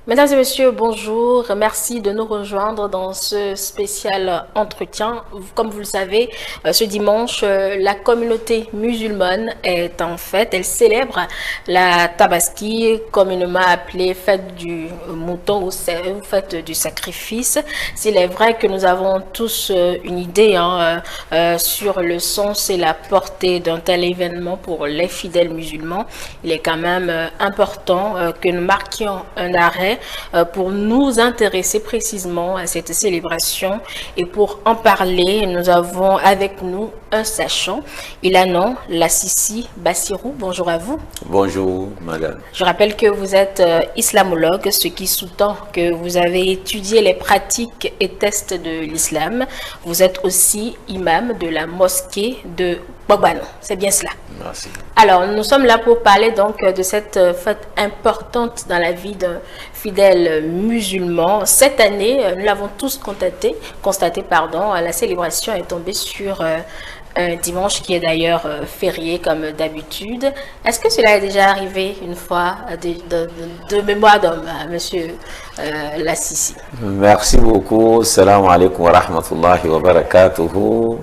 Mesdames et messieurs, bonjour. Merci de nous rejoindre dans ce spécial entretien. Comme vous le savez, ce dimanche, la communauté musulmane est en fête. Elle célèbre la Tabaski, communément appelée fête du mouton ou fête du sacrifice. S'il est vrai que nous avons tous une idée sur le sens et la portée d'un tel événement pour les fidèles musulmans, il est quand même important que nous marquions un arrêt pour nous intéresser précisément à cette célébration. Et pour en parler, nous avons avec nous un sachant. Il a nom Lassisi Bassirou. Bonjour à vous. Bonjour, madame. Je rappelle que vous êtes islamologue, ce qui sous-tend que vous avez étudié les pratiques et tests de l'islam. Vous êtes aussi imam de la mosquée de Bogbano. C'est bien cela. Merci. Alors, nous sommes là pour parler donc de cette fête importante dans la vie d'un fidèle musulman. Cette année, nous l'avons tous constaté, la célébration est tombée sur un dimanche qui est d'ailleurs férié comme d'habitude. Est-ce que cela est déjà arrivé une fois de mémoire d'homme, monsieur Lassisi? Merci beaucoup. Salam alaikum wa rahmatullahi wa barakatuhu.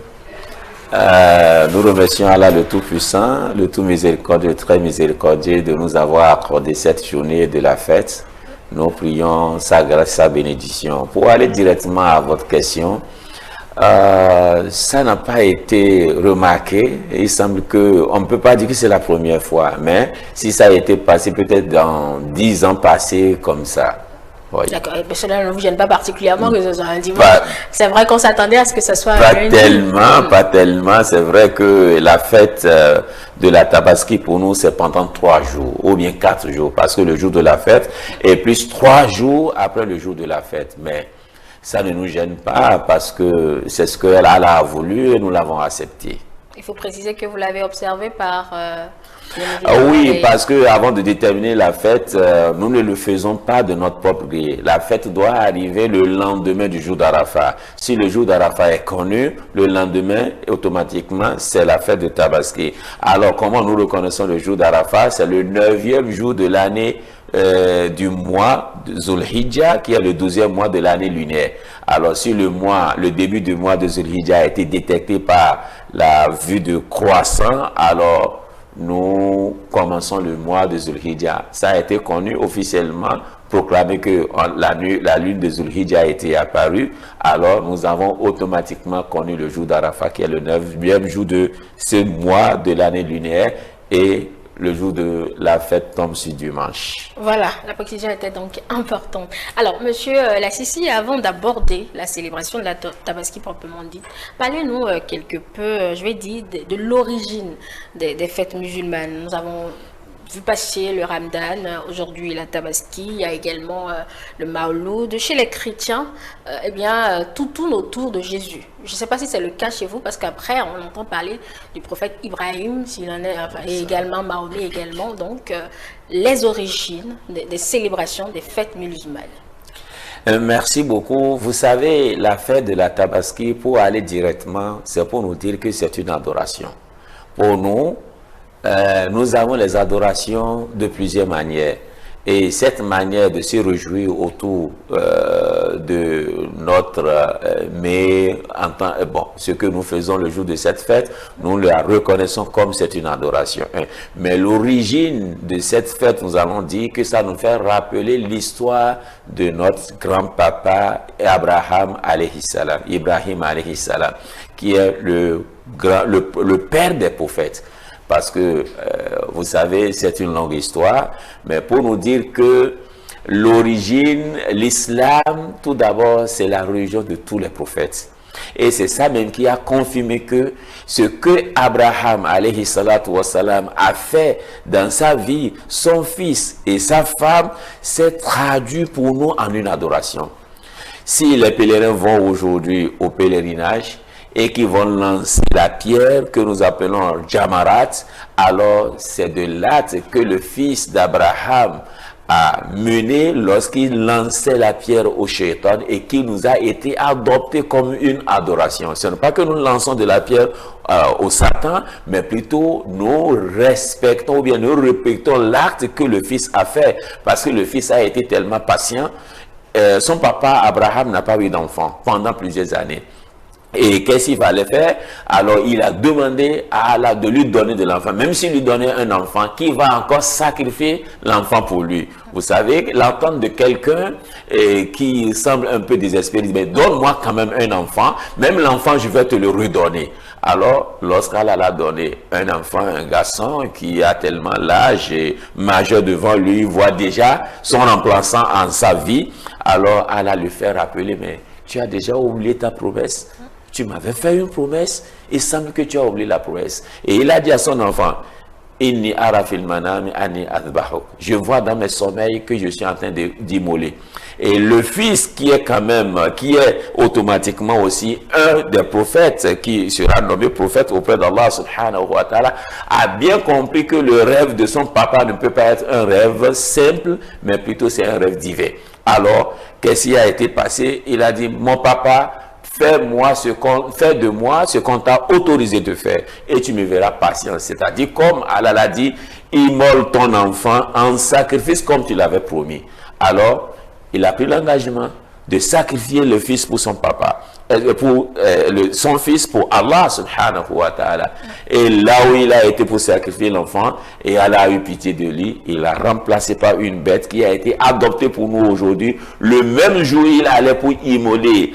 Nous remercions Allah le Tout-Puissant, le Tout-Miséricordieux, le Très Miséricordieux de nous avoir accordé cette journée de la fête. Nous prions sa grâce, sa bénédiction. Pour aller directement à votre question, ça n'a pas été remarqué. Il semble qu'on ne peut pas dire que c'est la première fois, mais si ça a été passé peut-être dans 10 ans passés comme ça. Oui. D'accord, cela ne vous gêne pas particulièrement que ce soit un dimanche. C'est vrai qu'on s'attendait à ce que ce soit un lundi. Pas tellement. C'est vrai que la fête de la Tabaski pour nous, c'est pendant 3 jours ou bien 4 jours, parce que le jour de la fête est plus 3 jours après le jour de la fête. Mais ça ne nous gêne pas parce que c'est ce que Allah a voulu et nous l'avons accepté. Il faut préciser que vous l'avez observé par... oui, parce que avant de déterminer la fête, nous ne le faisons pas de notre propre gré. La fête doit arriver le lendemain du jour d'Arafat. Si le jour d'Arafat est connu, le lendemain, automatiquement, c'est la fête de Tabaski. Alors, comment nous reconnaissons le jour d'Arafat? C'est le 9e jour de l'année du mois de Zulhijjah, qui est le 12e mois de l'année lunaire. Alors, si le début du mois de Zulhijjah a été détecté par la vue de croissant, alors nous commençons le mois de Zulhijjah. Ça a été connu officiellement, proclamé que la lune de Zulhijjah a été apparue. Alors, nous avons automatiquement connu le jour d'Arafat, qui est le 9e jour de ce mois de l'année lunaire, et le jour de la fête tombe sur dimanche. Voilà, la précision était donc importante. Alors, monsieur Lassisi, avant d'aborder la célébration de la Tabaski proprement dite, parlez-nous quelque peu, je vais dire, de l'origine des fêtes musulmanes. Nous avons vu passer le Ramadan, aujourd'hui la Tabaski, il y a également le Maouloud. Chez les chrétiens, tout tourne autour de Jésus. Je ne sais pas si c'est le cas chez vous, parce qu'après, on entend parler du prophète Ibrahim, s'il en est, et également Mahomet également. Donc, les origines des célébrations des fêtes musulmanes. Merci beaucoup. Vous savez, la fête de la Tabaski, pour aller directement, c'est pour nous dire que c'est une adoration. Pour nous, nous avons les adorations de plusieurs manières. Et cette manière de se réjouir autour de notre ce que nous faisons le jour de cette fête, nous la reconnaissons comme c'est une adoration. Mais l'origine de cette fête, nous allons dire que ça nous fait rappeler l'histoire de notre grand-papa Ibrahim alayhi salam, qui est le père des prophètes. Parce que, vous savez, c'est une longue histoire, mais pour nous dire que l'origine, l'islam, tout d'abord, c'est la religion de tous les prophètes. Et c'est ça même qui a confirmé que ce que Abraham, alayhi salatu wassalam, a fait dans sa vie, son fils et sa femme, s'est traduit pour nous en une adoration. Si les pèlerins vont aujourd'hui au pèlerinage, et qui vont lancer la pierre que nous appelons Jamarat, alors c'est de l'acte que le fils d'Abraham a mené lorsqu'il lançait la pierre au shaitan et qui nous a été adopté comme une adoration. Ce n'est pas que nous lançons de la pierre au Satan, mais plutôt nous respectons ou bien nous répétons l'acte que le fils a fait, parce que le fils a été tellement patient. Son papa Abraham n'a pas eu d'enfant pendant plusieurs années. Et qu'est-ce qu'il fallait faire? Alors il a demandé à Allah de lui donner de l'enfant. Même s'il lui donnait un enfant, qui va encore sacrifier l'enfant pour lui? Vous savez, l'entendre de quelqu'un qui semble un peu désespéré, mais donne-moi quand même un enfant, même l'enfant je vais te le redonner. Alors, lorsqu'Allah a donné un enfant, un garçon qui a tellement l'âge et majeur devant lui, voit déjà son remplaçant en sa vie, alors Allah lui fait rappeler, mais tu as déjà oublié ta promesse. Tu m'avais fait une promesse, il semble que tu as oublié la promesse. Et il a dit à son enfant, Inni arafil manami ani adbahuk. Je vois dans mes sommeils que je suis en train d'immoler. Et le fils qui est automatiquement aussi un des prophètes, qui sera nommé prophète auprès d'Allah subhanahu wa ta'ala, a bien compris que le rêve de son papa ne peut pas être un rêve simple, mais plutôt c'est un rêve divin. Alors, qu'est-ce qui a été passé? Il a dit, mon papa, fais de moi ce qu'on t'a autorisé de faire et tu me verras patient. C'est-à-dire, comme Allah l'a dit, immole ton enfant en sacrifice comme tu l'avais promis. Alors, il a pris l'engagement de sacrifier le fils pour son papa, son fils pour Allah subhanahu wa ta'ala. Et là où il a été pour sacrifier l'enfant, et Allah a eu pitié de lui, il l'a remplacé par une bête qui a été adoptée pour nous aujourd'hui. Le même jour, il allait pour immoler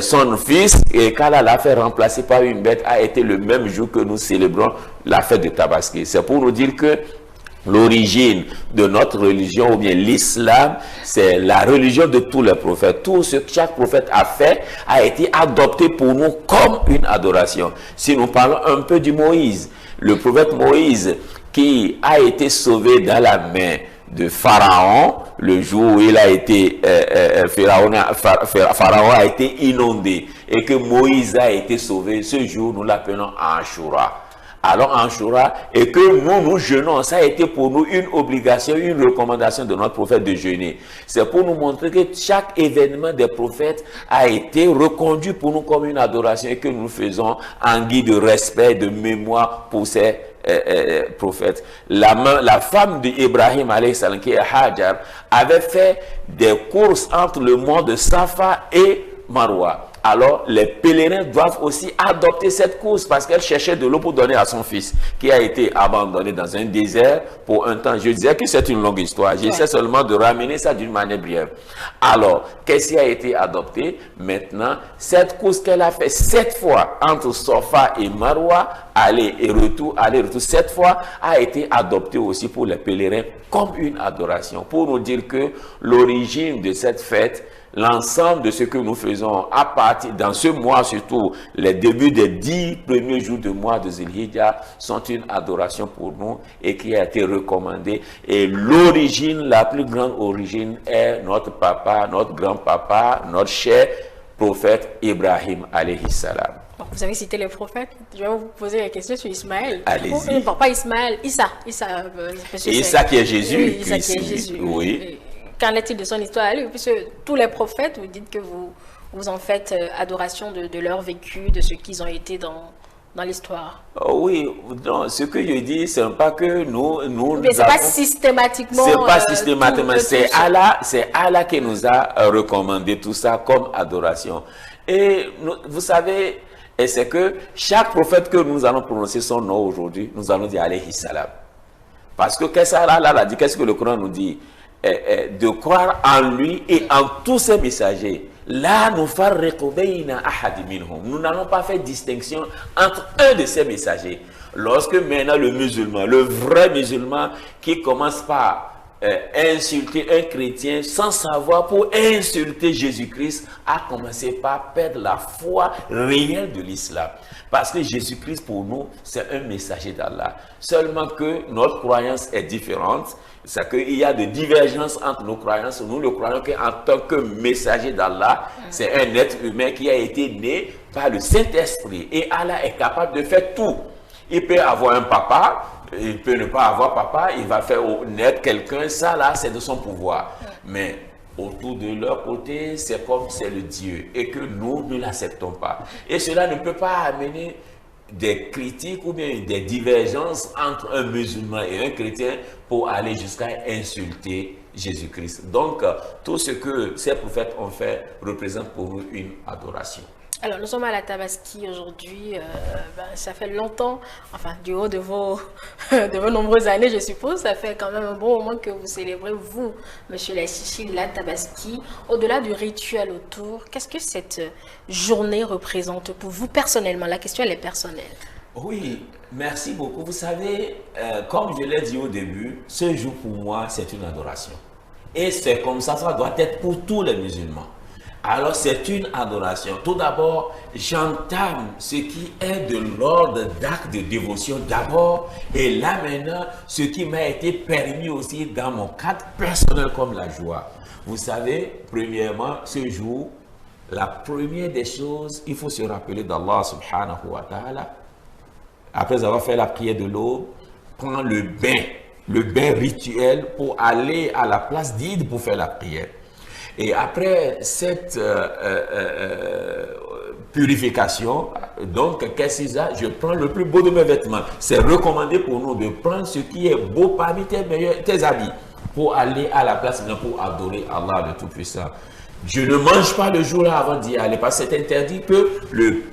son fils, et qu'Allah l'a fait remplacer par une bête, a été le même jour que nous célébrons la fête de Tabaski. C'est pour nous dire que l'origine de notre religion, ou bien l'islam, c'est la religion de tous les prophètes. Tout ce que chaque prophète a fait a été adopté pour nous comme une adoration. Si nous parlons un peu du Moïse, le prophète Moïse qui a été sauvé dans la main de Pharaon, le jour où il a été, Pharaon a été inondé et que Moïse a été sauvé, ce jour nous l'appelons Ashura. Alors Ashura, et que nous jeûnons, ça a été pour nous une obligation, une recommandation de notre prophète de jeûner. C'est pour nous montrer que chaque événement des prophètes a été reconduit pour nous comme une adoration et que nous faisons en guise de respect, de mémoire pour ces prophètes. La femme d'Ibrahim, qui est Hajar, avait fait des courses entre le mont de Safa et Marwa. Alors, les pèlerins doivent aussi adopter cette course parce qu'elle cherchait de l'eau pour donner à son fils qui a été abandonné dans un désert pour un temps. Je disais que c'est une longue histoire. J'essaie seulement de ramener ça d'une manière brève. Alors, qu'est-ce qui a été adopté? Maintenant, cette course qu'elle a fait 7 fois entre Safa et Marwa, aller et retour, 7 fois, a été adoptée aussi pour les pèlerins comme une adoration. Pour nous dire que l'origine de cette fête, l'ensemble de ce que nous faisons à partir, dans ce mois surtout, les débuts des 10 premiers jours du mois de Zilhijja sont une adoration pour nous et qui a été recommandée. Et l'origine, la plus grande origine est notre papa, notre grand-papa, notre cher prophète Ibrahim alayhi salam. Vous avez cité les prophètes, je vais vous poser la question sur Ismaël. Allez-y. Pas Ismaël, Issa qui est Jésus. Oui, Issa qui est Jésus. Oui. Qu'en est-il de son histoire à lui? Puisque tous les prophètes, vous dites que vous en faites adoration de leur vécu, de ce qu'ils ont été dans l'histoire. Oui, non, ce que je dis, ce n'est pas que nous mais ce n'est pas systématiquement. C'est pas systématiquement, c'est Allah qui nous a recommandé tout ça comme adoration. Et vous savez, c'est que chaque prophète que nous allons prononcer son nom aujourd'hui, nous allons dire alayhi salam. Parce que qu'est-ce qu'Allah a dit, qu'est-ce que le Coran nous dit? De croire en lui et en tous ses messagers. Là, nous n'allons pas faire distinction entre un de ces messagers. Lorsque maintenant le musulman, le vrai musulman qui commence par insulter un chrétien sans savoir pour insulter Jésus-Christ, a commencé par perdre la foi réelle de l'islam. Parce que Jésus-Christ pour nous, c'est un messager d'Allah. Seulement que notre croyance est différente. C'est qu'il y a de divergences entre nos croyances. Nous le croyons qu'en tant que messager d'Allah, c'est un être humain qui a été né par le Saint-Esprit. Et Allah est capable de faire tout. Il peut avoir un papa, il peut ne pas avoir papa, il va faire naître quelqu'un, ça là, c'est de son pouvoir. Mais autour de leur côté, c'est comme c'est le Dieu et que nous ne l'acceptons pas. Et cela ne peut pas amener des critiques ou bien des divergences entre un musulman et un chrétien pour aller jusqu'à insulter Jésus-Christ. Donc, tout ce que ces prophètes ont fait représente pour nous une adoration. Alors, nous sommes à la Tabaski aujourd'hui. Ça fait longtemps, enfin, du haut de vos nombreuses années, je suppose. Ça fait quand même un bon moment que vous célébrez, vous, Monsieur Lachichi, la Tabaski. Au-delà du rituel autour, qu'est-ce que cette journée représente pour vous personnellement? La question, elle est personnelle. Oui, merci beaucoup. Vous savez, comme je l'ai dit au début, ce jour pour moi, c'est une adoration. Et c'est comme ça doit être pour tous les musulmans. Alors c'est une adoration. Tout d'abord, j'entame ce qui est de l'ordre d'acte de dévotion d'abord. Et là maintenant, ce qui m'a été permis aussi dans mon cadre personnel comme la joie. Vous savez, premièrement, ce jour, la première des choses, il faut se rappeler d'Allah subhanahu wa ta'ala. Après avoir fait la prière de l'aube, prendre le bain rituel pour aller à la place d'Id pour faire la prière. Et après cette purification, donc qu'est-ce que c'est? Je prends le plus beau de mes vêtements. C'est recommandé pour nous de prendre ce qui est beau parmi tes habits pour aller à la place pour adorer Allah de Tout-Puissant. Je ne mange pas le jour-là avant d'y aller parce que c'est interdit que le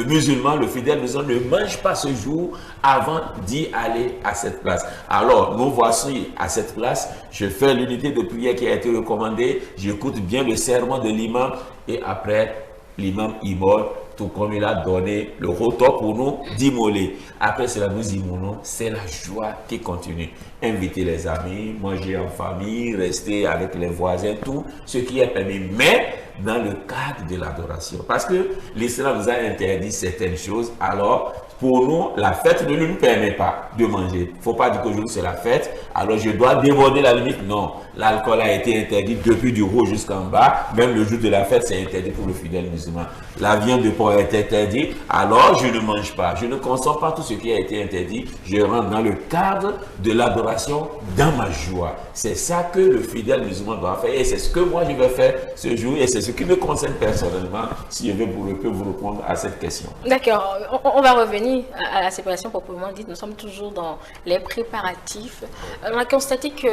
musulman, le fidèle musulman ne mange pas ce jour avant d'y aller à cette place. Alors, nous voici à cette place, je fais l'unité de prière qui a été recommandée, j'écoute bien le serment de l'imam et après, l'imam immole, tout comme il a donné le retour pour nous d'immoler. Après cela, nous immolons, c'est la joie qui continue. Inviter les amis, manger en famille, rester avec les voisins, tout ce qui est permis, mais dans le cadre de l'adoration. Parce que l'islam nous a interdit certaines choses, alors pour nous, la fête ne nous permet pas de manger. Il ne faut pas dire qu'aujourd'hui c'est la fête, alors je dois déborder la limite. Non, l'alcool a été interdit depuis du haut jusqu'en bas. Même le jour de la fête, c'est interdit pour le fidèle musulman. La viande de porc est interdite, alors je ne mange pas. Je ne consomme pas tout ce qui a été interdit. Je rentre dans le cadre de l'adoration dans ma joie. C'est ça que le fidèle musulman doit faire et c'est ce que moi je vais faire ce jour et c'est ce qui me concerne personnellement si je veux vous répondre à cette question. D'accord, on va revenir à la séparation proprement dite. Nous sommes toujours dans les préparatifs. On a constaté que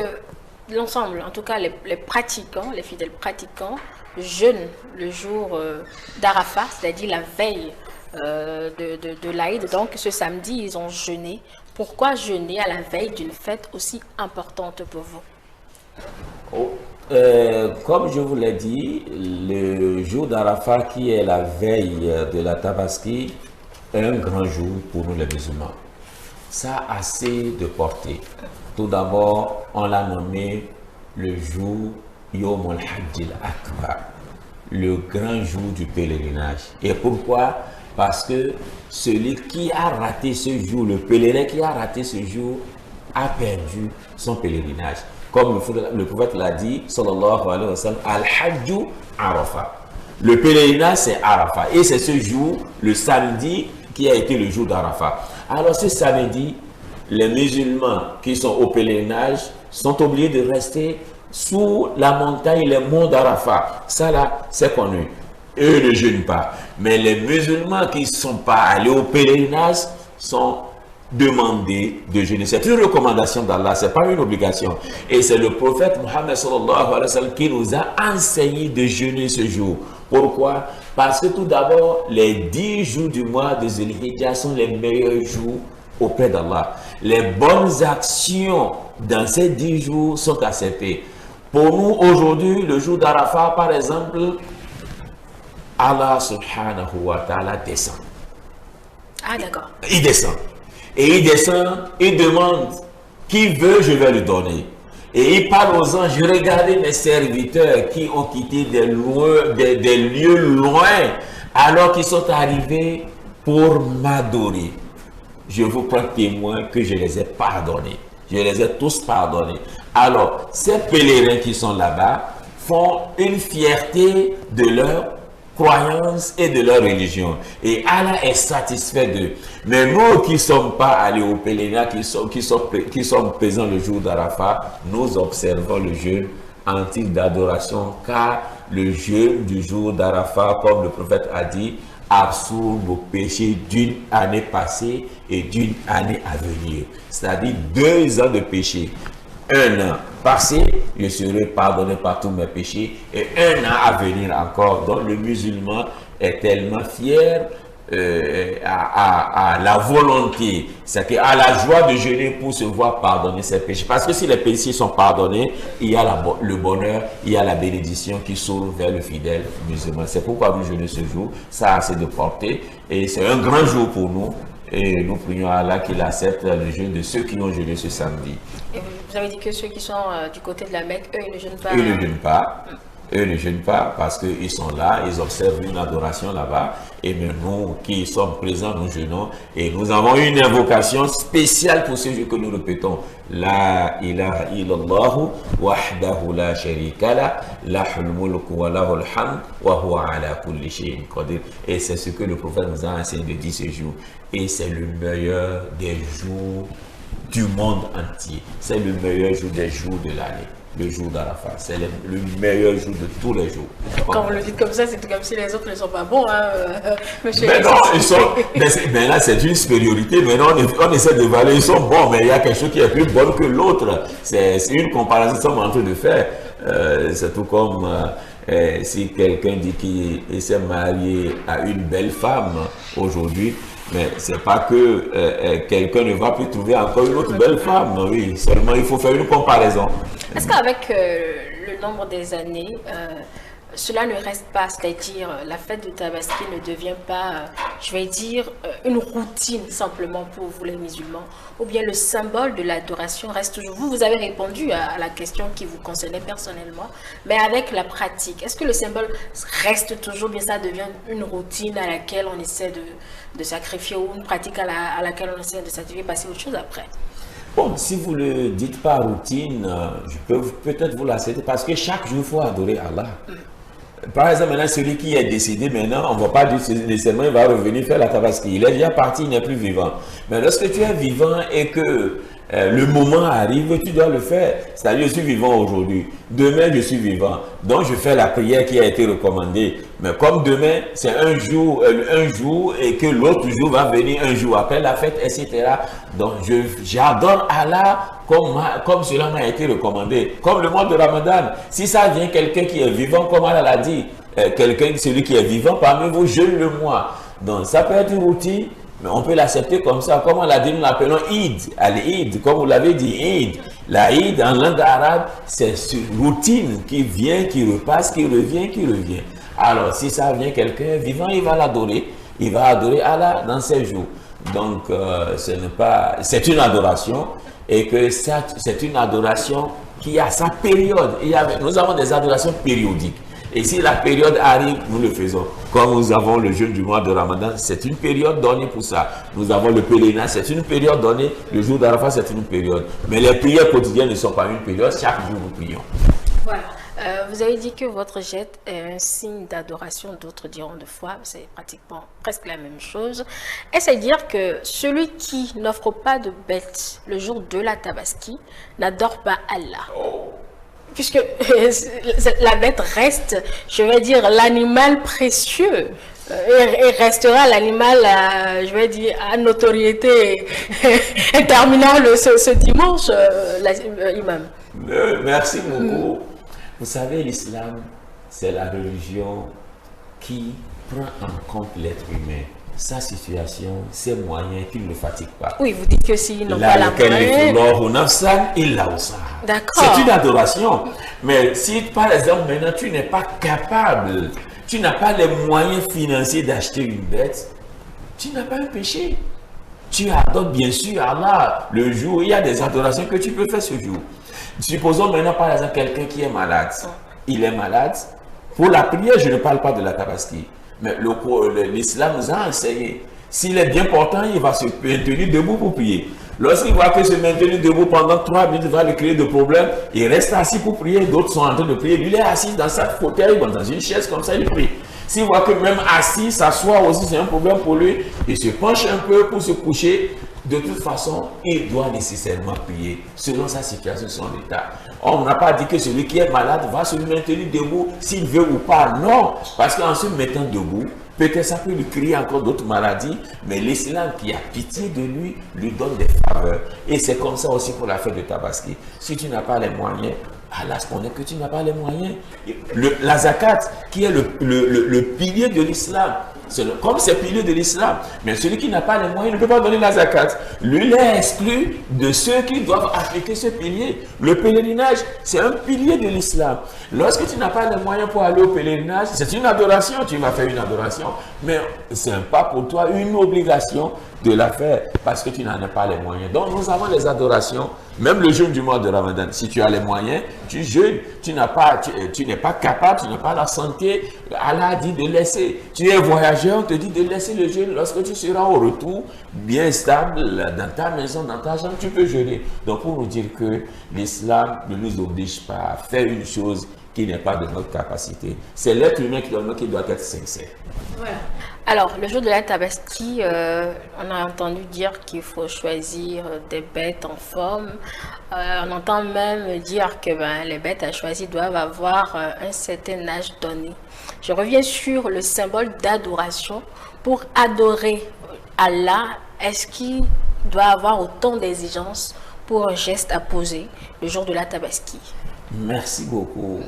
l'ensemble, en tout cas les pratiquants, les fidèles pratiquants, jeûnent le jour d'Arafat, c'est-à-dire la veille de l'Aïd. Donc ce samedi, ils ont jeûné. Pourquoi jeûner à la veille d'une fête aussi importante pour vous? Comme je vous l'ai dit, le jour d'Arafat qui est la veille de la Tabaski est un grand jour pour nous les musulmans. Ça a assez de portée. Tout d'abord, on l'a nommé le jour Yom al-Hajj al-Akbar, le grand jour du pèlerinage. Et pourquoi? Parce que celui qui a raté ce jour, le pèlerin qui a raté ce jour, a perdu son pèlerinage. Comme le prophète l'a dit, sallallahu alayhi wa sallam, al-Hajju Arafat. Le pèlerinage, c'est Arafat. Et c'est ce jour, le samedi, qui a été le jour d'Arafat. Alors ce samedi, les musulmans qui sont au pèlerinage sont obligés de rester sous la montagne, les monts d'Arafat. Ça là, c'est connu. Eux ne jeûnent pas. Mais les musulmans qui ne sont pas allés au pèlerinage sont demandés de jeûner. C'est une recommandation d'Allah, ce n'est pas une obligation. Et c'est le prophète Mohammed sallallahu alayhi wa sallam qui nous a enseigné de jeûner ce jour. Pourquoi? Parce que tout d'abord, les 10 jours du mois de Zulhijjah sont les meilleurs jours auprès d'Allah. Les bonnes actions dans ces 10 jours sont acceptées. Pour nous, aujourd'hui, le jour d'Arafat, par exemple, Allah subhanahu wa ta'ala descend. Ah, d'accord. Il descend. Et il descend, il demande qui veut, je vais lui donner. Et il parle aux anges, regardez mes serviteurs qui ont quitté des lieux loin, alors qu'ils sont arrivés pour m'adorer. Je vous prends témoin que je les ai pardonnés. Je les ai tous pardonnés. Alors, ces pèlerins qui sont là-bas font une fierté de leur croyances et de leur religion. Et Allah est satisfait d'eux. Mais nous qui ne sommes pas allés au pèlerinage, qui sommes présents le jour d'Arafat, nous observons le jeûne en titre d'adoration, car le jeûne du jour d'Arafat, comme le prophète a dit, absorbe vos péchés d'une année passée et d'une année à venir. C'est-à-dire 2 ans de péché. 1 an passé, je serai pardonné par tous mes péchés, et 1 an à venir encore. Donc le musulman est tellement fier à la volonté, c'est à la joie de jeûner pour se voir pardonner ses péchés. Parce que si les péchés sont pardonnés, il y a le bonheur, il y a la bénédiction qui s'ouvre vers le fidèle musulman. C'est pourquoi nous jeûnons ce jour. Ça a assez de portée et c'est un grand jour pour nous. Et nous prions à Allah qu'il accepte le jeûne de ceux qui ont jeûné ce samedi. Et vous avez dit que ceux qui sont du côté de la Mecque, eux, ils ne jeûnent pas. Eux ne jeûnent pas. Eux ne jeûnent pas parce qu'ils sont là, ils observent une adoration là-bas. Et nous qui sommes présents, nous jeûnons. Et nous avons une invocation spéciale pour ce jour que nous répétons. La ilaha illallah wahdahu la sharika la lahul mulku wa lahul hamd wa huwa ala kulli shay'in qadir. Et c'est ce que le prophète nous a enseigné de dire ce jour. Et c'est le meilleur des jours du monde entier. C'est le meilleur jour des jours de l'année. Le jour d'Arafat, c'est le meilleur jour de tous les jours. Quand vous le dites comme ça, c'est comme si les autres ne sont pas bons, hein, monsieur. Mais non, ils sont. Mais là, c'est une supériorité. Maintenant, on essaie de valider. Ils sont bons, mais il y a quelque chose qui est plus bon que l'autre. C'est une comparaison que nous sommes en train de faire. C'est tout comme si quelqu'un dit qu'il s'est marié à une belle femme aujourd'hui. Mais c'est pas que quelqu'un ne va plus trouver encore une autre belle femme. Oui, seulement il faut faire une comparaison. Est-ce qu'avec le nombre des années, cela ne reste pas, c'est-à-dire la fête de Tabaski ne devient pas, je vais dire, une routine simplement pour vous les musulmans, ou bien le symbole de l'adoration reste toujours. Vous avez répondu à la question qui vous concernait personnellement, mais avec la pratique, est-ce que le symbole reste toujours, bien ça devient une routine à laquelle on essaie de sacrifier, ou une pratique à laquelle on essaie de sacrifier, passer autre chose après? Bon, si vous ne le dites pas routine, je peux peut-être vous l'accepter parce que chaque jour, il faut adorer Allah. Par exemple, maintenant, celui qui est décédé, maintenant, on ne va pas dire nécessairement il va revenir faire la tabaski. Il est déjà parti, il n'est plus vivant. Mais lorsque tu es vivant et que le moment arrive, tu dois le faire. C'est-à-dire, je suis vivant aujourd'hui. Demain, je suis vivant. Donc, je fais la prière qui a été recommandée. Mais comme demain, c'est un jour et que l'autre jour va venir un jour après la fête, etc. Donc, j'adore Allah comme cela m'a été recommandé. Comme le mois de Ramadan. Si ça vient quelqu'un qui est vivant, comme Allah l'a dit, celui qui est vivant parmi vous, jeûne le mois. Donc, ça peut être une routine. Mais on peut l'accepter comme ça. Comme on l'a dit, nous l'appelons Eid. Al-Eid, comme vous l'avez dit, Eid. La Eid, en langue arabe, c'est une routine qui vient, qui repasse, qui revient, qui revient. Alors, si ça vient quelqu'un vivant, il va l'adorer. Il va adorer Allah dans ces jours. Donc, c'est une adoration. Et que c'est une adoration qui a sa période. Nous avons des adorations périodiques. Et si la période arrive, nous le faisons. Comme nous avons le jeûne du mois de Ramadan, c'est une période donnée pour ça. Nous avons le pèlerinage, c'est une période donnée. Le jour d'Arafat, c'est une période. Mais les prières quotidiennes ne sont pas une période. Chaque jour, nous prions. Voilà. Vous avez dit que votre geste est un signe d'adoration, d'autres diront de foi, c'est pratiquement presque la même chose. Est-ce à dire que celui qui n'offre pas de bête le jour de la Tabaski n'adore pas Allah? Puisque la bête reste, je vais dire, l'animal précieux. Et restera l'animal, je vais dire, à notoriété interminable ce dimanche, imam. Merci beaucoup. Vous savez, l'islam, c'est la religion qui prend en compte l'être humain, sa situation, ses moyens, qui ne le fatigue pas. Oui, vous dites que s'ils n'ont pas la moyenne... D'accord. C'est une adoration. Mais si, par exemple, maintenant, tu n'es pas capable, tu n'as pas les moyens financiers d'acheter une bête, tu n'as pas un péché. Tu adores bien sûr Allah le jour. Il y a des adorations que tu peux faire ce jour. Supposons maintenant, par exemple, quelqu'un qui est malade. Il est malade. Pour la prière, je ne parle pas de la tabaski. Mais l'islam nous a enseigné. S'il est bien portant, il va se maintenir debout pour prier. Lorsqu'il voit que se maintenir debout pendant 3 minutes va lui créer de problèmes, il reste assis pour prier. D'autres sont en train de prier. Lui, il est assis dans sa fauteuil, dans une chaise comme ça, il prie. S'il voit que même assis, s'asseoir aussi, c'est un problème pour lui, il se penche un peu pour se coucher. De toute façon, il doit nécessairement prier selon sa situation, son état. On n'a pas dit que celui qui est malade va se maintenir debout s'il veut ou pas. Non, parce qu'en se mettant debout, peut-être ça peut lui créer encore d'autres maladies, mais l'islam qui a pitié de lui donne des faveurs. Et c'est comme ça aussi pour la fête de Tabaski. Si tu n'as pas les moyens, Allah se connaît que tu n'as pas les moyens. La zakat, qui est le pilier de l'islam, comme c'est pilier de l'islam, mais celui qui n'a pas les moyens ne peut pas donner la zakat. Lui, il est exclu de ceux qui doivent appliquer ce pilier. Le pèlerinage, c'est un pilier de l'islam. Lorsque tu n'as pas les moyens pour aller au pèlerinage, c'est une adoration, tu vas faire une adoration, mais ce n'est pas pour toi une obligation de la faire parce que tu n'en as pas les moyens. Donc nous avons les adorations, même le jeûne du mois de Ramadan. Si tu as les moyens, tu jeûnes. Tu n'es pas capable, tu n'as pas la santé. Allah dit de laisser. Tu es voyageur, on te dit de laisser le jeûne. Lorsque tu seras au retour, bien stable, dans ta maison, dans ta chambre, tu peux jeûner. Donc pour nous dire que l'islam ne nous oblige pas à faire une chose qui n'est pas de notre capacité. C'est l'être humain qui doit être sincère. Voilà. Alors, le jour de la Tabaski, on a entendu dire qu'il faut choisir des bêtes en forme. On entend même dire que les bêtes à choisir doivent avoir un certain âge donné. Je reviens sur le symbole d'adoration. Pour adorer Allah, est-ce qu'il doit avoir autant d'exigences pour un geste à poser le jour de la Tabaski? Merci beaucoup.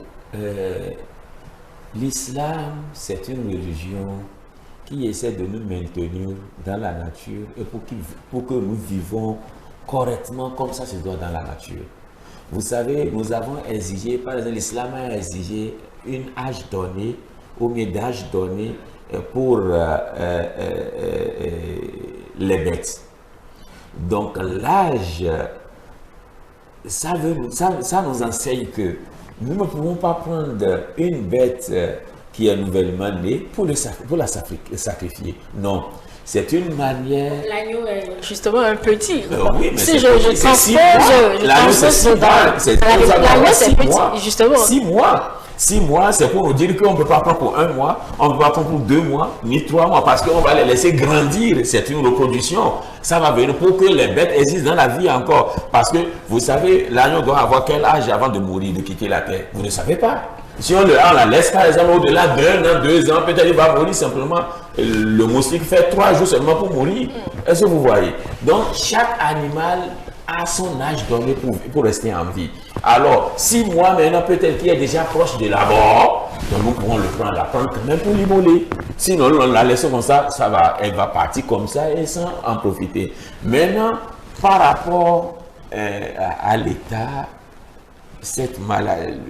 L'islam, c'est une religion qui essaie de nous maintenir dans la nature et pour que nous vivons correctement comme ça se doit dans la nature. Vous savez, nous avons exigé, par exemple, l'islam a exigé un âge donné, au milieu d'âge donné pour les bêtes. Donc l'âge, ça nous enseigne que nous ne pouvons pas prendre une bête qui est nouvellement née pour la sacrifier. Non, c'est une manière... L'agneau est justement un petit. Oui, mais si je transfère, l'agneau c'est 6 mois. L'agneau c'est petit, justement. 6 mois. 6 mois, c'est pour nous dire qu'on ne peut pas prendre pour 1 mois, on ne peut pas prendre pour 2 mois, ni 3 mois, parce qu'on va les laisser grandir. C'est une reproduction. Ça va venir pour que les bêtes existent dans la vie encore. Parce que, vous savez, l'agneau doit avoir quel âge avant de mourir, de quitter la terre? Vous ne savez pas. Si on la laisse, par exemple, au-delà d'1 an, 2 ans, peut-être il va mourir simplement. Le moustique fait 3 jours seulement pour mourir. Est-ce que vous voyez? Donc, chaque animal a son âge donné pour rester en vie. Alors, 6 mois maintenant, peut-être qu'il est déjà proche de la mort, donc nous pouvons la prendre quand même pour l'immoler. Sinon, on la laisse comme ça, elle va partir comme ça et sans en profiter. Maintenant, par rapport à l'état,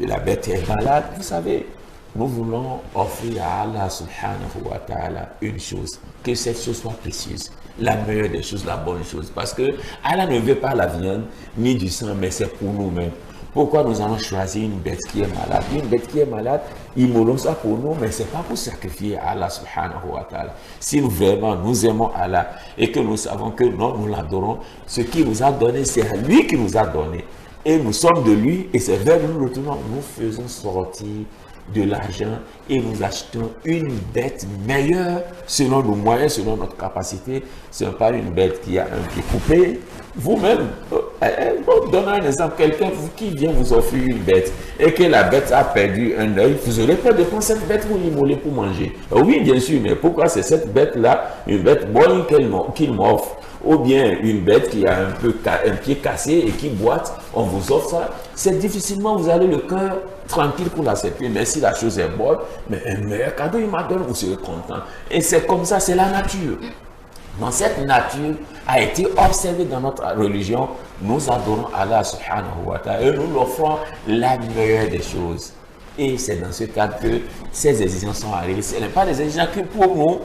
la bête est malade, vous savez, nous voulons offrir à Allah subhanahu wa ta'ala une chose, que cette chose soit précieuse, la meilleure des choses, la bonne chose. Parce que Allah ne veut pas la viande ni du sang, mais c'est pour nous-mêmes. Pourquoi nous allons choisir une bête qui est malade? Une bête qui est malade, immolons ça pour nous, mais ce n'est pas pour sacrifier à Allah subhanahu wa ta'ala. Si vraiment nous aimons Allah et que nous savons que nous l'adorons, ce qu'il nous a donné, c'est à lui qui nous a donné. Et nous sommes de lui, et c'est vers nous retournons. Nous faisons sortir de l'argent et nous achetons une bête meilleure selon nos moyens, selon notre capacité. Ce n'est pas une bête qui a un pied coupé. Vous-même, donnez un exemple, quelqu'un qui vient vous offrir une bête et que la bête a perdu un œil, vous aurez peur de prendre cette bête pour l'immoler, pour manger. Oui, bien sûr, mais pourquoi c'est cette bête-là, une bête bonne qu'il m'offre? Ou bien une bête qui a un pied cassé et qui boite, on vous offre ça, c'est difficilement vous avez le cœur tranquille pour l'accepter. Mais si la chose est bonne, mais un meilleur cadeau il m'a donné, vous serez content. Et c'est comme ça, c'est la nature. Donc cette nature a été observée dans notre religion. Nous adorons Allah subhanahu wa ta'ala et nous l'offrons la meilleure des choses. Et c'est dans ce cadre que ces exigences sont arrivées. Ce n'est pas des exigences que pour nous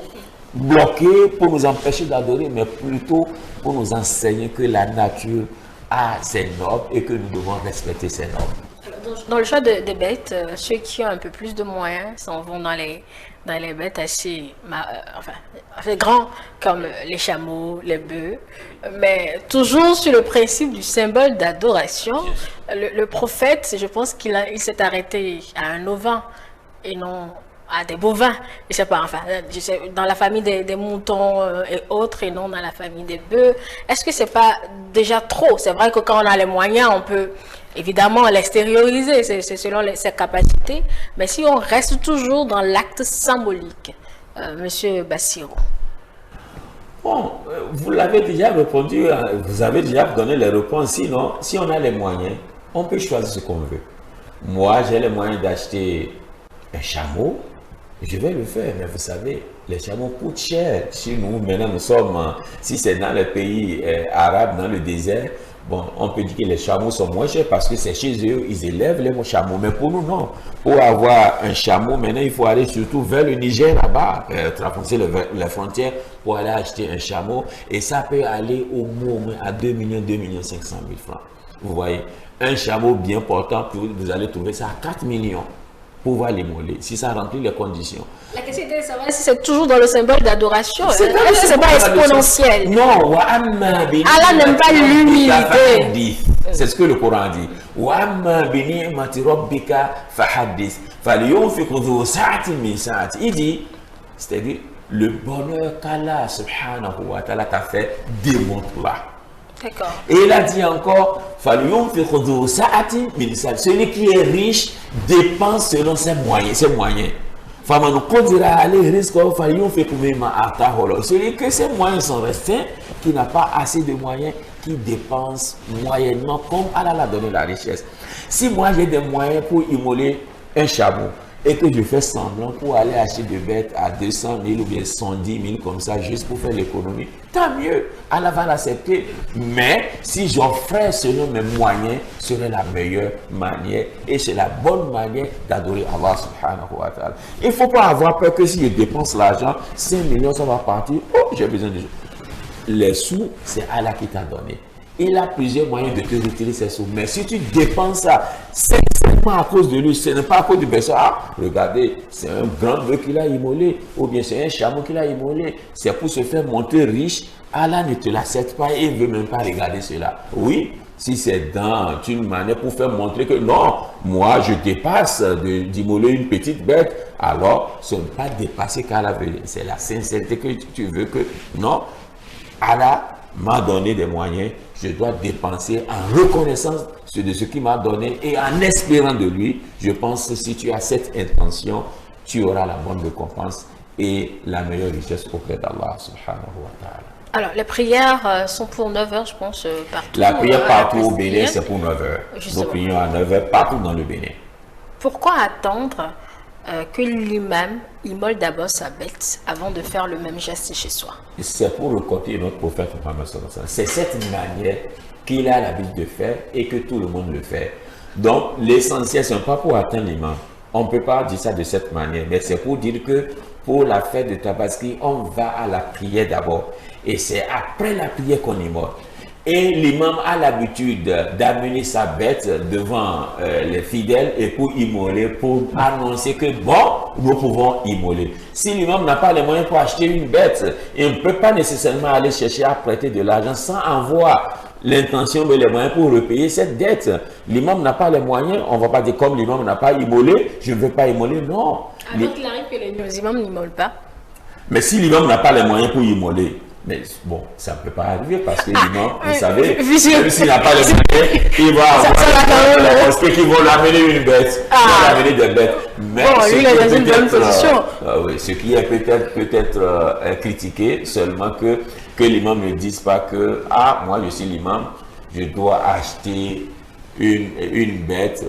bloquer, pour nous empêcher d'adorer, mais plutôt pour nous enseigner que la nature a ses normes et que nous devons respecter ces normes. Dans le choix des bêtes, ceux qui ont un peu plus de moyens s'en vont dans les bêtes assez grands, comme les chameaux, les bœufs, mais toujours sur le principe du symbole d'adoration. Le prophète, je pense qu'il s'est arrêté à un ovin et non à des bovins, je sais pas, enfin, je sais, dans la famille des moutons et autres, et non dans la famille des bœufs. Est-ce que c'est pas déjà trop? C'est vrai que quand on a les moyens, on peut évidemment l'extérioriser, c'est selon ses capacités, mais si on reste toujours dans l'acte symbolique, Monsieur Bassirou. Bon, vous l'avez déjà répondu, vous avez déjà donné les réponses. Sinon, si on a les moyens, on peut choisir ce qu'on veut. Moi, j'ai les moyens d'acheter un chameau, je vais le faire. Mais vous savez, les chameaux coûtent cher. Chez nous, maintenant, nous sommes, si c'est dans les pays arabes, dans le désert, bon, on peut dire que les chameaux sont moins chers parce que c'est chez eux, ils élèvent les chameaux. Mais pour nous, non. Pour avoir un chameau, maintenant, il faut aller surtout vers le Niger, là-bas, traverser les frontières pour aller acheter un chameau. Et ça peut aller au moins à 2 millions, 500 000 francs. Vous voyez, un chameau bien portant, vous allez trouver ça à 4 millions. Pouvoir l'immoler, si ça remplit les conditions. La question était de savoir si c'est toujours dans le symbole d'adoration. Est-ce que c'est pas exponentiel? Non, Allah n'aime pas l'humilité. C'est ce que le Coran dit. Il dit, c'est-à-dire, le bonheur qu'Allah subhanahu wa ta'ala t'a fait, démontre-la. Et il a dit encore, celui qui est riche dépense selon ses moyens. Celui que ses moyens sont restreints, qui n'a pas assez de moyens, qui dépense moyennement comme Allah l'a donné la richesse. Si moi j'ai des moyens pour immoler un chameau, et que je fais semblant pour aller acheter des bêtes à 200 000 ou bien 110 000 comme ça, juste pour faire l'économie, tant mieux, Allah va l'accepter. Mais si j'offrais selon mes moyens, ce serait la meilleure manière et c'est la bonne manière d'adorer Allah subhanahu wa ta'ala. Il ne faut pas avoir peur que si je dépense l'argent, 5 millions, ça va partir. Oh, j'ai besoin de... Les sous, c'est Allah qui t'a donné. Il a plusieurs moyens de te retirer ces sous. Mais si tu dépenses ça, c'est seulement à cause de lui, ce n'est pas à cause du personne. Ah, regardez, c'est un grand bœuf qu'il a immolé, ou bien c'est un chameau qu'il a immolé. C'est pour se faire monter riche. Allah ne te l'accepte pas et il ne veut même pas regarder cela. Oui, si c'est dans une manière pour faire montrer que non, moi je dépasse d'immoler une petite bête, alors ce n'est pas dépasser qu'Allah veut. C'est la sincérité que tu veux que non, Allah m'a donné des moyens, je dois dépenser en reconnaissance de ce qu'il m'a donné et en espérant de lui. Je pense que si tu as cette intention, tu auras la bonne récompense et la meilleure richesse auprès d'Allah subhanahu wa ta'ala. Alors, les prières sont pour 9 h, je pense, partout. La prière partout au Bénin, c'est pour 9 h. Nous prions à 9 h partout dans le Bénin. Pourquoi attendre que l'imam immole d'abord sa bête avant de faire le même geste chez soi? C'est pour recopier notre prophète Mohammed sallallahu alayhi wa sallam. C'est cette manière qu'il a l'habitude de faire et que tout le monde le fait. Donc l'essentiel, ce n'est pas pour atteindre l'imam. On ne peut pas dire ça de cette manière, mais c'est pour dire que pour la fête de Tabaski, on va à la prière d'abord. Et c'est après la prière qu'on immole. Et l'imam a l'habitude d'amener sa bête devant les fidèles et pour immoler, pour annoncer que bon, nous pouvons immoler. Si l'imam n'a pas les moyens pour acheter une bête, il ne peut pas nécessairement aller chercher à prêter de l'argent sans avoir l'intention mais les moyens pour repayer cette dette. L'imam n'a pas les moyens, on ne va pas dire comme l'imam n'a pas immolé, je ne veux pas immoler, non. Alors qu'il arrive que les imams n'immolent pas. Mais si l'imam n'a pas les moyens pour immoler, mais bon, ça ne peut pas arriver parce que l'imam, vous savez, même s'il n'a pas les moyens, il va avoir la mosquée qui vont l'amener une bête, qui vont l'amener des bêtes. Mais bon, lui, il est dans une bonne position. Oui, ce qui est peut-être critiqué, seulement que l'imam ne dise pas que, ah, moi je suis l'imam, je dois acheter une bête,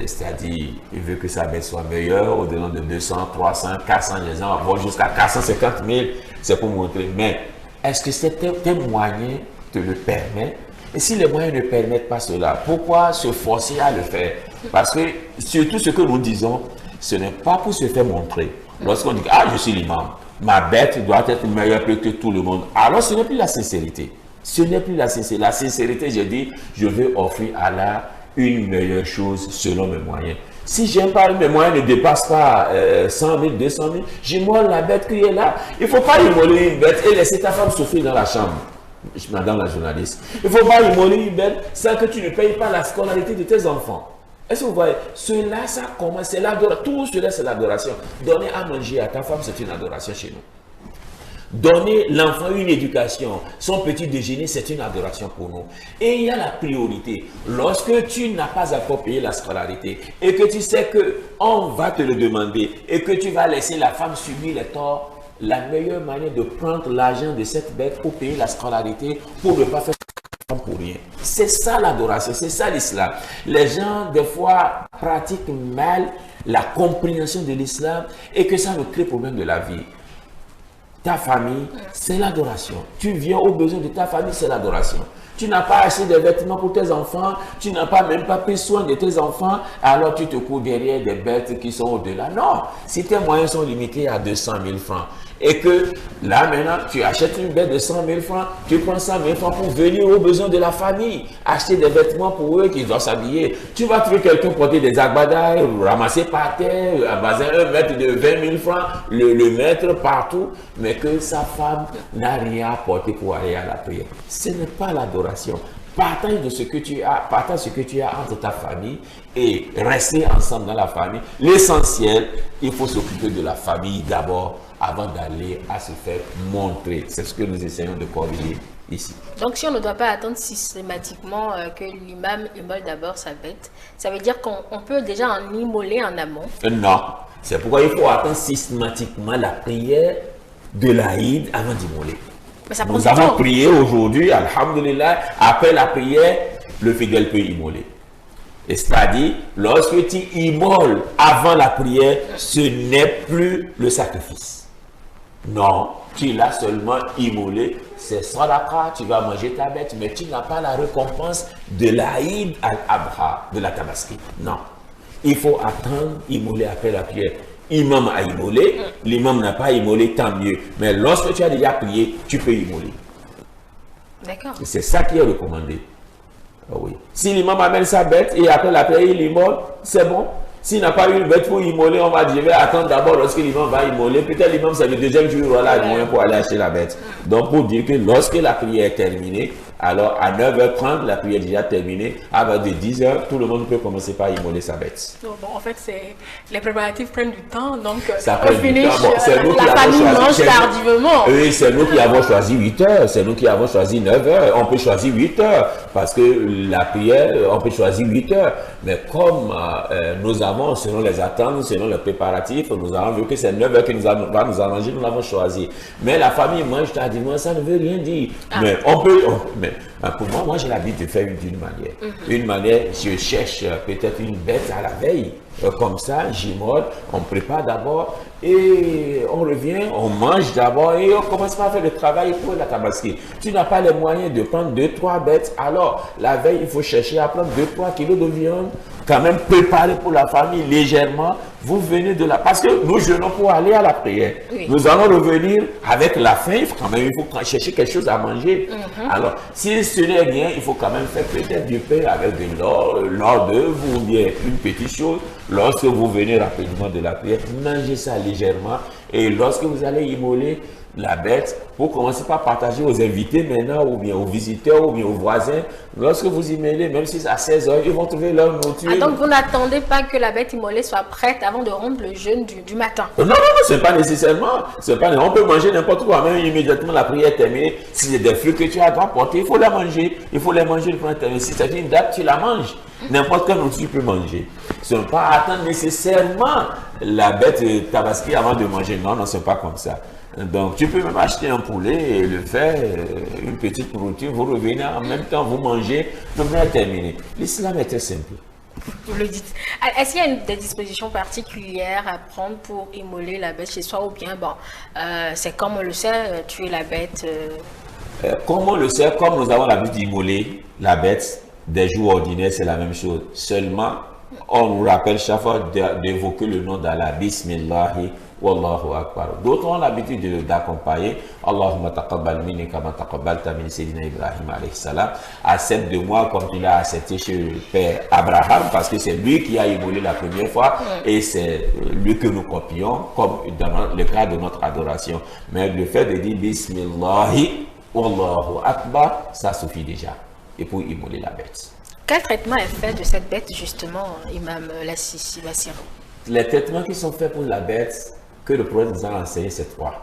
c'est-à-dire, il veut que sa bête soit meilleure, au-delà de 200, 300, 400, les gens vont jusqu'à 450 000, c'est pour montrer. Mais est-ce que tes moyens te le permettent? Et si les moyens ne permettent pas cela, pourquoi se forcer à le faire? Parce que surtout ce que nous disons, ce n'est pas pour se faire montrer. Lorsqu'on dit, ah, je suis l'imam, ma bête doit être meilleure que tout le monde, alors ce n'est plus la sincérité. Ce n'est plus la sincérité. La sincérité, j'ai dit, je veux offrir à Allah une meilleure chose selon mes moyens. Si j'aime pas, mes moyens ne dépassent pas 100 000, 200 000, j'immole la bête qui est là. Il ne faut pas immoler une bête et laisser ta femme souffrir dans la chambre. Madame la journaliste. Il ne faut pas immoler une bête sans que tu ne payes pas la scolarité de tes enfants. Est-ce que vous voyez? Cela, ça commence, c'est l'adoration. Tout cela, c'est l'adoration. Donner à manger à ta femme, c'est une adoration chez nous. Donner l'enfant une éducation, son petit déjeuner, c'est une adoration pour nous. Et il y a la priorité. Lorsque tu n'as pas encore payé la scolarité et que tu sais qu'on va te le demander et que tu vas laisser la femme subir les torts, la meilleure manière de prendre l'argent de cette bête pour payer la scolarité, pour ne pas faire pour rien. C'est ça l'adoration, c'est ça l'islam. Les gens, des fois, pratiquent mal la compréhension de l'islam et que ça nous crée problème de la vie. Ta famille, c'est l'adoration. Tu viens aux besoins de ta famille, c'est l'adoration. Tu n'as pas acheté des vêtements pour tes enfants, tu n'as pas même pas pris soin de tes enfants, alors tu te cours derrière des bêtes qui sont au-delà. Non, si tes moyens sont limités à 200 000 francs, et que là maintenant tu achètes une bête de 100 000 francs, tu prends 100 000 francs pour venir aux besoins de la famille, acheter des vêtements pour eux qui doivent s'habiller. Tu vas trouver quelqu'un porter des agbada, ramasser par terre, un mètre de 20 000 francs, le mettre partout, mais que sa femme n'a rien apporté pour aller à la prière. Ce n'est pas l'adoration. Partage de ce que tu as, partage ce que tu as entre ta famille et rester ensemble dans la famille. L'essentiel, il faut s'occuper de la famille d'abord avant d'aller à se faire montrer. C'est ce que nous essayons de corriger ici. Donc si on ne doit pas attendre systématiquement que l'imam immole d'abord sa bête, ça veut dire qu'on peut déjà en immoler en amont? Non, c'est pourquoi il faut attendre systématiquement la prière de l'Aïd avant d'immoler. Nous avons prié aujourd'hui, alhamdulillah, après la prière, le fidèle peut immoler. C'est-à-dire, lorsque tu immoles avant la prière, ce n'est plus le sacrifice. Non, tu l'as seulement immolé, c'est sadaqa, tu vas manger ta bête, mais tu n'as pas la récompense de l'Aïd al-Abha, de la Tabaski. Non, il faut attendre, immoler après la prière. L'imam a immolé, l'imam n'a pas immolé, tant mieux. Mais lorsque tu as déjà prié, tu peux immoler. D'accord. C'est ça qui est recommandé. Oh oui. Si l'imam amène sa bête et après la prière, il immole, c'est bon. S'il n'a pas eu une bête pour immoler, on va dire, je vais attendre d'abord lorsque l'imam va immoler. Peut-être l'imam, c'est le deuxième jour, voilà, le moyen pour aller acheter la bête. Donc, pour dire que lorsque la prière est terminée, alors à 9h30, la prière est déjà terminée. À partir de 10h, tout le monde peut commencer par immoler sa bête. Bon, en fait, les préparatifs prennent du temps, donc ça prend du temps. Bon, la famille mange tardivement. Oui, c'est nous qui avons choisi 8h, c'est nous qui avons choisi 9h. On peut choisir 8h, parce que la prière, on peut choisir 8h. Mais comme nous avons, selon les attentes, selon les préparatifs, nous avons vu que c'est 9h qui va nous arranger, nous l'avons choisi. Mais la famille mange tardivement, ça ne veut rien dire. Mais on peut... pour moi j'ai l'habitude de faire d'une manière. Une manière, je cherche peut-être une bête à la veille. Comme ça, j'immole, on prépare d'abord et on revient, on mange d'abord et on commence par faire le travail pour la tabaski. Tu n'as pas les moyens de prendre 2-3 bêtes, alors la veille, il faut chercher à prendre 2-3 kilos de viande, quand même préparer pour la famille légèrement. Vous venez de là, parce que nous jeûnons pour aller à la prière. Oui. Nous allons revenir avec la faim, il faut quand même chercher quelque chose à manger. Alors, si ce n'est rien, il faut quand même faire peut-être du pain avec de l'or d'œuf ou bien une petite chose. Lorsque vous venez rapidement de la prière, mangez ça légèrement. Et lorsque vous allez immoler la bête, vous commencez par partager aux invités maintenant, ou bien aux visiteurs, ou bien aux voisins. Lorsque vous immolez, même si c'est à 16h, ils vont trouver leur nourriture. Ah, donc vous n'attendez pas que la bête immolée soit prête avant de rompre le jeûne du matin? Non, ce n'est pas nécessairement. On peut manger n'importe quoi, même immédiatement la prière est terminée. Si c'est des fruits que tu as à porter, il faut les manger. Il faut les manger le point terminé. Si c'est une date, tu la manges. N'importe quel nourriture tu peux manger. Ce n'est pas attendre nécessairement la bête tabaski avant de manger. Non, ce n'est pas comme ça. Donc, tu peux même acheter un poulet et le faire, une petite nourriture, vous revenez en même temps, vous mangez, le plat est terminé. L'islam est très simple. Vous le dites. Est-ce qu'il y a des dispositions particulières à prendre pour immoler la bête chez soi ou bien, bon, c'est comme on le sait, tuer la bête Comme on le sait, comme nous avons l'habitude d'immoler la bête, des jours ordinaires, c'est la même chose. Seulement, on nous rappelle chaque fois d'évoquer le nom d'Allah, Bismillahi. Wallahu Akbar. D'autres ont l'habitude d'accompagner Allahumma taqabbal minni kama taqabbalta min Sayyidina Ibrahim alayhi salam. Accepte de moi comme tu l'as accepté chez le père Abraham, parce que c'est lui qui a immolé la première fois et c'est lui que nous copions comme dans le cas de notre adoration. Mais le fait de dire Bismillahi Wallahu Akbar, ça suffit déjà. Et pour immoler la bête. Quel traitement est fait de cette bête, justement, Imam Bassirou? Les traitements qui sont faits pour la bête, que le prophète nous a enseigné, c'est 3.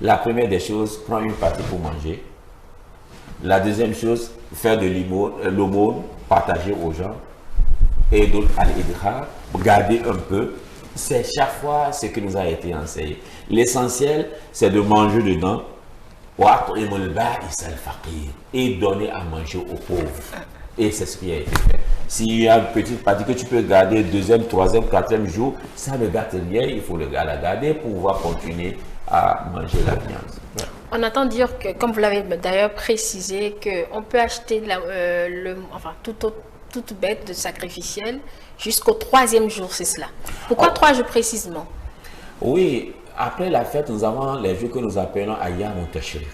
La première des choses, prendre une partie pour manger. La deuxième chose, faire de l'aumône, partager aux gens. Et donc, al-idkhar, garder un peu. C'est chaque fois ce qui nous a été enseigné. L'essentiel, c'est de manger dedans et donner à manger aux pauvres. Et c'est ce qui a été fait. S'il y a une petite partie que tu peux garder deuxième, troisième, quatrième jour, ça ne gâte rien, il faut la garder pour pouvoir continuer à manger la viande. On entend dire que, comme vous l'avez d'ailleurs précisé, qu'on peut acheter toute bête de sacrificielle jusqu'au 3e jour, c'est cela. Pourquoi 3 jours précisément? Oui, après la fête, nous avons les jours que nous appelons Ayyam Tashriq.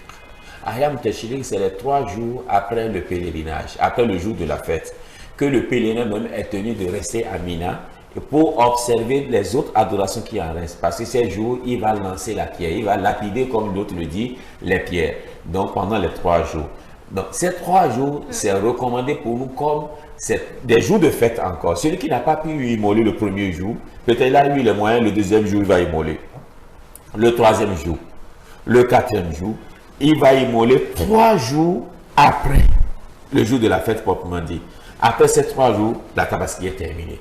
Ayyam Tashriq, c'est les 3 jours après le pèlerinage, après le jour de la fête, que le pèlerin même est tenu de rester à Mina pour observer les autres adorations qui en restent. Parce que ces jours, il va lancer la pierre, il va lapider, comme l'autre le dit, les pierres. Donc pendant les 3 jours. Donc ces 3 jours, c'est recommandé pour nous comme des jours de fête encore. Celui qui n'a pas pu immoler le premier jour, peut-être là, lui, les moyens, le deuxième jour, il va immoler. Le 3e jour, le 4e jour, il va immoler 3 jours après le jour de la fête proprement dit. Après ces 3 jours, la tabaski est terminée.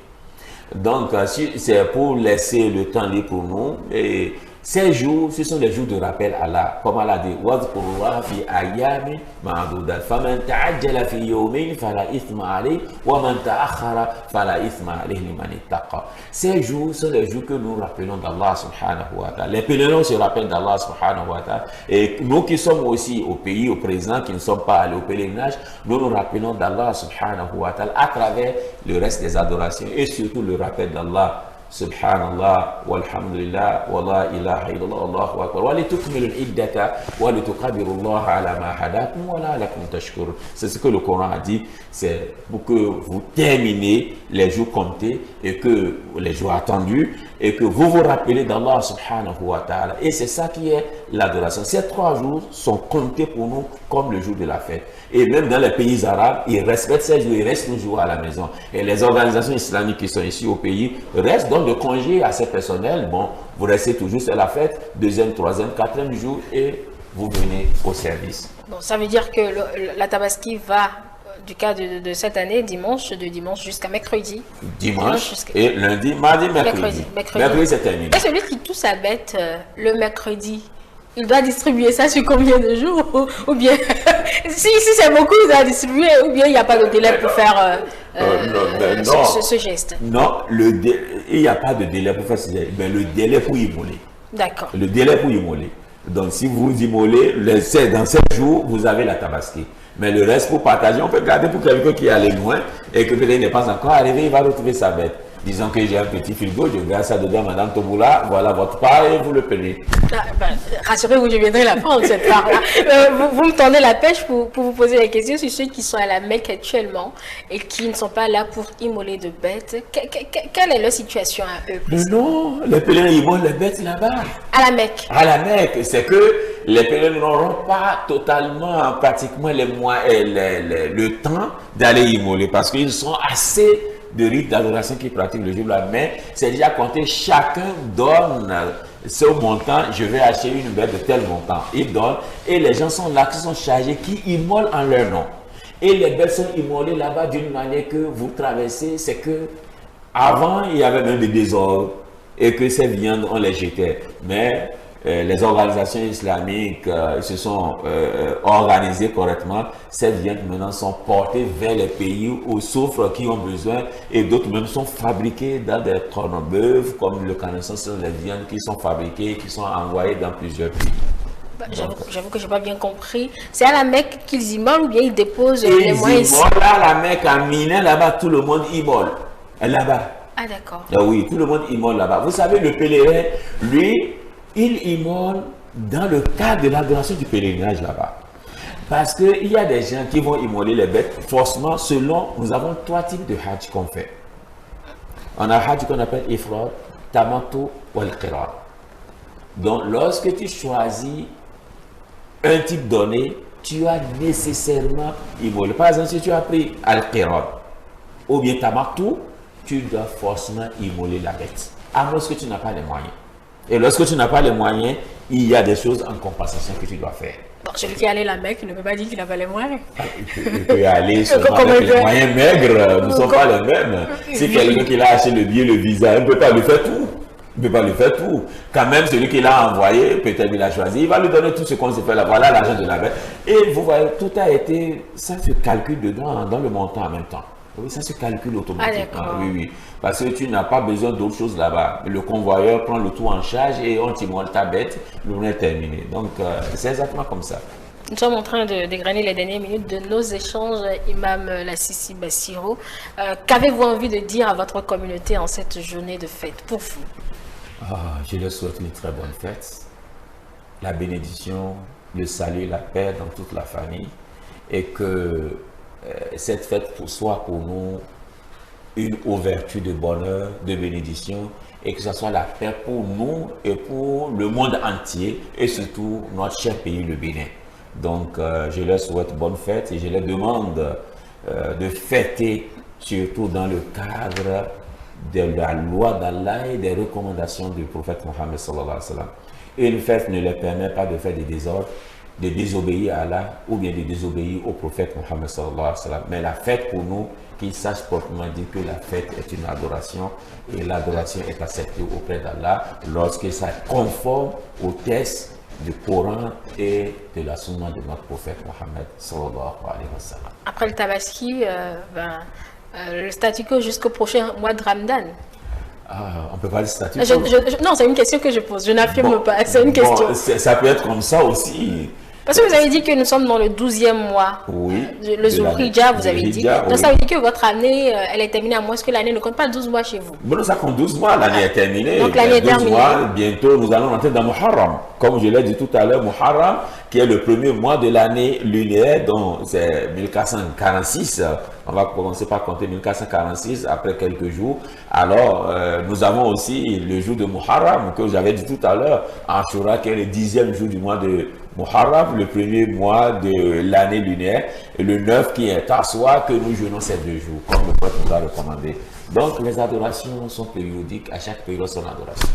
Donc, c'est pour laisser le temps libre pour nous. Et ces jours, ce sont les jours de rappel à Allah. Comme Allah dit, وَاذْكُرُوا فِي أَيَّامٍ مَعْدُودَاتٍ فَمَنْ تَعَجَّلَ فِي يَوْمَيْنِ فَلَا إِثْمَ عَلَيْهِ وَمَنْ تَأَخَّرَ فَلَا إِثْمَ عَلَيْهِ لِمَنِ اتَّقَى. Ces jours sont les jours que nous rappelons d'Allah subhanahu wa ta'ala. Les pèlerins se rappellent d'Allah subhanahu wa ta'ala. Et nous qui sommes aussi au pays, au présent, qui ne sommes pas allés au pèlerinage, nous nous rappelons d'Allah subhanahu wa ta'ala à travers le reste des adorations et surtout le rappel d'Allah. Subhanallah, walhamdulillah, wa la ilaha illallah, Allahu akbar, wa litukmilu al-iddata, wa litukabbirullaha ala ma hadakum, wa la'allakum tashkurun. C'est ce que le Coran a dit, c'est pour que vous terminez les jours comptés et que les jours attendus et que vous vous rappelez d'Allah subhanahu wa ta'ala. Et c'est ça qui est l'adoration. Ces 3 jours sont comptés pour nous comme le jour de la fête. Et même dans les pays arabes, ils respectent ces jours, ils restent toujours à la maison. Et les organisations islamiques qui sont ici au pays restent donc de congé à ces personnels. Bon, vous restez toujours sur la fête, 2e, 3e, 4e jour et vous venez au service. Bon, ça veut dire que la tabaski va, du cas de cette année, de dimanche jusqu'à mercredi. Dimanche et lundi, mardi, mercredi. Mercredi, c'est terminé. Et celui qui touche sa bête le mercredi, il doit distribuer ça sur combien de jours? Ou bien, si c'est beaucoup, il doit distribuer, ou bien il n'y a pas de délai pour faire ce geste? Non, il n'y a pas de délai pour faire ce geste, mais le délai pour immoler. D'accord. Le délai pour immoler. Donc, si vous immolez, dans 7 jours, vous avez la tabaski. Mais le reste, pour partager, on peut garder pour quelqu'un qui est allé loin et que peut-être n'est pas encore arrivé, il va retrouver sa bête. Disons que j'ai un petit frigo, je garde ça dedans, Madame Toboula, voilà votre part et vous le payez. Rassurez-vous, je viendrai la prendre, cette part-là. Vous me tendez la pêche pour vous poser la question sur ceux qui sont à la Mecque actuellement et qui ne sont pas là pour immoler de bêtes. Quelle est leur situation à eux? Non, les pèlerins immolent les bêtes là-bas. À la Mecque? À la Mecque, c'est que les pèlerins n'auront pas totalement, pratiquement le temps d'aller immoler parce qu'ils sont assez de rites d'adoration qui pratiquent le jour là, mais c'est déjà compté, chacun donne ce montant, je vais acheter une bête de tel montant, ils donnent, et les gens sont là, qui sont chargés, qui immolent en leur nom. Et les bêtes sont immolées là-bas d'une manière que vous traversez, c'est que avant il y avait même des désordres, et que ces viandes, on les jetait, mais les organisations islamiques se sont organisées correctement. Ces viandes maintenant sont portées vers les pays où souffrent, qui ont besoin, et d'autres même sont fabriquées dans des cornes-bœufs, comme le canasson, ce sont les viandes qui sont fabriquées, qui sont envoyées dans plusieurs pays. J'avoue que je n'ai pas bien compris. C'est à la Mecque qu'ils immolent ou bien ils déposent les moyens ici? Ils immolent à la Mecque, à Mina, là-bas, tout le monde immole. Là-bas. Ah d'accord. Ah oui, tout le monde immole là-bas. Vous savez, le pèlerin, lui, il immole dans le cadre de l'adoration du pèlerinage là-bas. Parce qu'il y a des gens qui vont immoler les bêtes forcément selon, nous avons 3 types de hajj qu'on fait. On a un hajj qu'on appelle ifrad, tamattu ou al-qiran. Donc lorsque tu choisis un type donné, tu as nécessairement immolé. Par exemple, si tu as pris al-qiran, ou bien tamaktou, tu dois forcément immoler la bête. À moins que tu n'as pas les moyens. Et lorsque tu n'as pas les moyens, il y a des choses en compensation que tu dois faire. Bon, celui qui est allé à la Mecque ne peut pas dire qu'il n'a pas les moyens. Il peut y aller seulement avec les moyens maigres, nous ne sommes pas les mêmes. Si quelqu'un qui a acheté le billet, le visa, il ne peut pas lui faire tout. Il ne peut pas lui faire tout. Quand même, celui qui l'a envoyé, peut-être il a choisi, il va lui donner tout ce qu'on s'est fait là. Voilà l'argent de la bête. Et vous voyez, tout a été, ça se calcule dedans, dans le montant en même temps. Oui, ça se calcule automatiquement. Oui, oui. Parce que tu n'as pas besoin d'autre chose là-bas. Le convoyeur prend le tout en charge et on t'immole ta bête, le est terminé. Donc, c'est exactement comme ça. Nous sommes en train de dégrainer les dernières minutes de nos échanges, Imam Lassisi Bassirou. Qu'avez-vous envie de dire à votre communauté en cette journée de fête pour vous? Je leur souhaite une très bonne fête. La bénédiction, le salut, la paix dans toute la famille. Et que cette fête soit pour nous une ouverture de bonheur, de bénédiction, et que ce soit la paix pour nous et pour le monde entier, et surtout notre cher pays, le Bénin. Donc, je leur souhaite bonne fête et je leur demande de fêter, surtout dans le cadre de la loi d'Allah et des recommandations du prophète Mohammed sallallahu alayhi wa sallam. Une fête ne leur permet pas de faire des désordres, de désobéir à Allah ou bien de désobéir au prophète Mohammed sallallahu alayhi wa sallam. Mais la fête pour nous, qu'ils sachent proprement dire que la fête est une adoration et l'adoration est acceptée auprès d'Allah lorsque ça est conforme au texte du Coran et de la sunna de notre prophète Mohammed sallallahu alayhi wa sallam. Après le tabaski, le statu quo jusqu'au prochain mois de Ramadan. On ne peut pas le statu quo. Non, c'est une question que je pose. Je n'affirme pas. C'est une question. Ça peut être comme ça aussi. Parce que vous avez dit que nous sommes dans le 12e mois. Oui. Le Zulhijjah, vous avez dit. Donc ça veut dire que votre année, elle est terminée à moins que l'année ne compte pas 12 mois chez vous. Bon, ça compte 12 mois, l'année est terminée. Donc l'année est terminée. Mois, bientôt, nous allons entrer dans Muharram. Comme je l'ai dit tout à l'heure, Muharram, qui est le premier mois de l'année lunaire, donc c'est 1446. On va commencer par compter 1446 après quelques jours. Alors, nous avons aussi le jour de Muharram, que j'avais dit tout à l'heure, Ashura, qui est le 10e jour du mois de Muharram, le premier mois de l'année lunaire, et le 9 qui est Taswa, que nous jeûnons ces 2 jours, comme le prophète nous a recommandé. Donc, les adorations sont périodiques, à chaque période son adoration.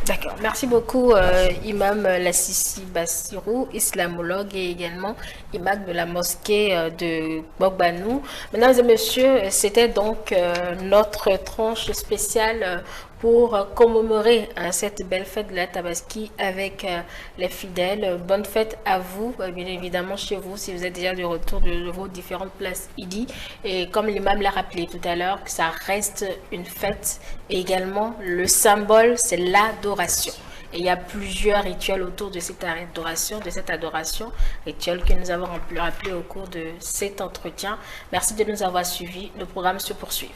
D'accord, merci beaucoup Imam Lassisi Bassirou, islamologue et également imam de la mosquée de Gbagbanou. Mesdames et messieurs, c'était donc notre tranche spéciale pour commémorer cette belle fête de la Tabaski avec les fidèles. Bonne fête à vous, bien évidemment chez vous, si vous êtes déjà de retour de vos différentes places Idi. Et comme l'imam l'a rappelé tout à l'heure, que ça reste une fête et également le symbole, c'est l'adoration. Et il y a plusieurs rituels autour de cette adoration, rituels que nous avons rappelés au cours de cet entretien. Merci de nous avoir suivis. Le programme se poursuit.